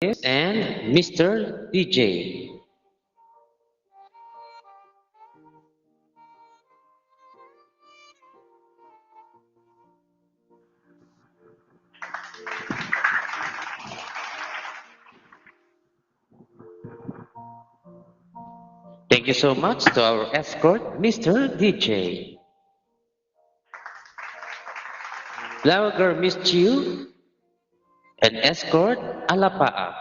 and Mr. DJ. Thank you so much to our escort, Mr. DJ. Flower Girl Miss Chiu and escort Alapaa.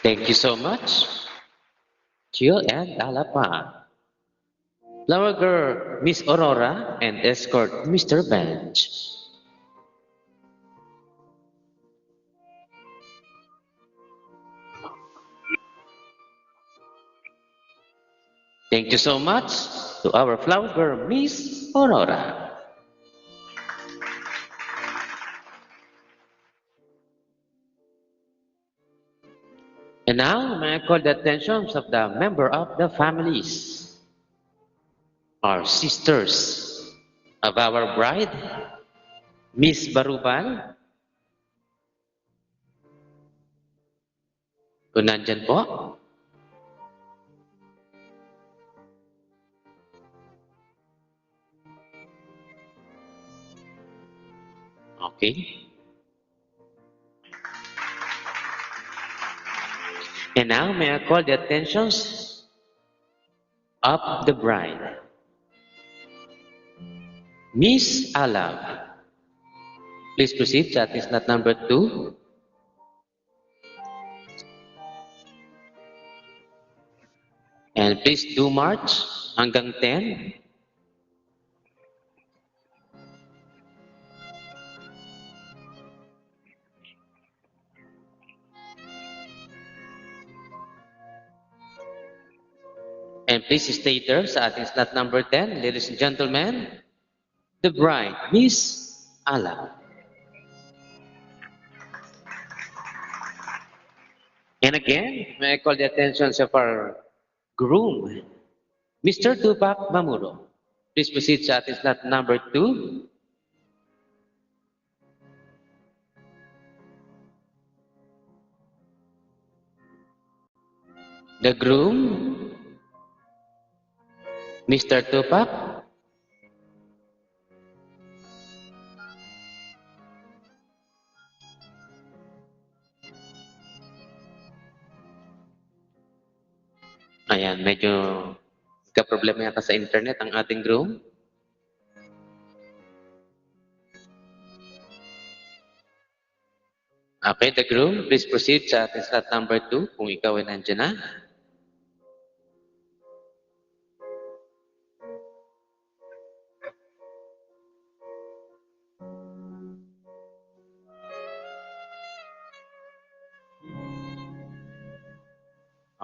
Thank you so much, Chiu and Alapaa. Flower Girl Miss Aurora and escort Mr. Bench. Thank you so much to our flower girl, Miss Aurora. And now, may I call the attention of the member of the families, our sisters of our bride, Miss Barubal. Kung nandyan po. Okay. And now, may I call the attentions of the bride, Miss Alab. Please proceed, that is not number 2. And please do march hanggang 10. And please stay there sa ating slot number 10. Ladies and gentlemen, the bride, Miss Alab. And again, may I call the attention of our groom, Mr. Tupac Mamuro. Please proceed sa ating slot number 2. The groom, Mr. Tupac. Ayan, medyo ka-problema yata sa internet ang ating groom. Okay, the groom, please proceed sa ating slot number 2 kung ikaw ay nandiyan na.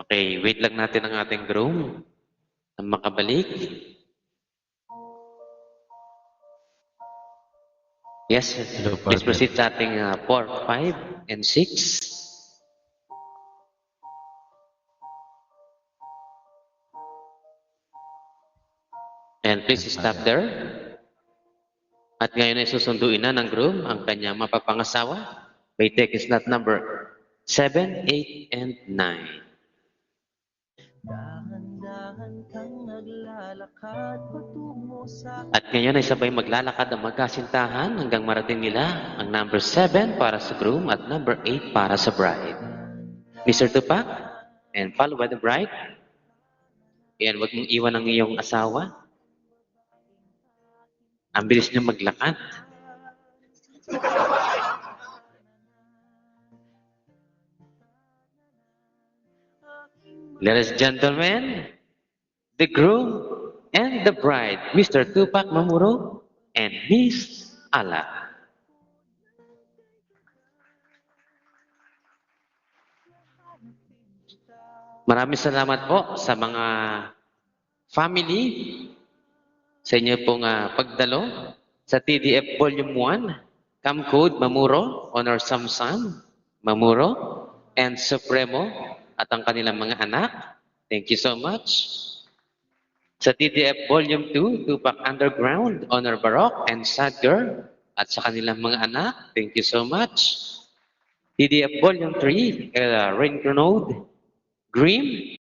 Okay, wait lang natin ang ating groom na makabalik. Yes, please proceed sa ating 4, 5, and 6. And please stop there. At ngayon ay susunduin na ng groom ang kanyang mapapangasawa by take slot number 7, 8, and 9. At ngayon ay sabay maglalakad ang magkasintahan hanggang marating nila ang number 7 para sa groom at number 8 para sa bride. Mr. Tupac, and followed by the bride. Yan, huwag mong iwan ang iyong asawa. Ang bilis niya maglakad. Ladies and gentlemen, the groom and the bride, Mr. Tupac Mamuro and Miss Ala. Maraming salamat po sa mga family sa inyo pong pagdalo sa TDF Volume 1, Cam Code Mamuro, Honor Samsan Mamuro, and Supremo at ang kanilang mga anak. Thank you so much. Sa TDF Volume 2, Tupac Underground, Honor Barok, and Sad Girl, at sa kanilang mga anak, thank you so much. TDF Volume 3, Rain Grenade, Grim,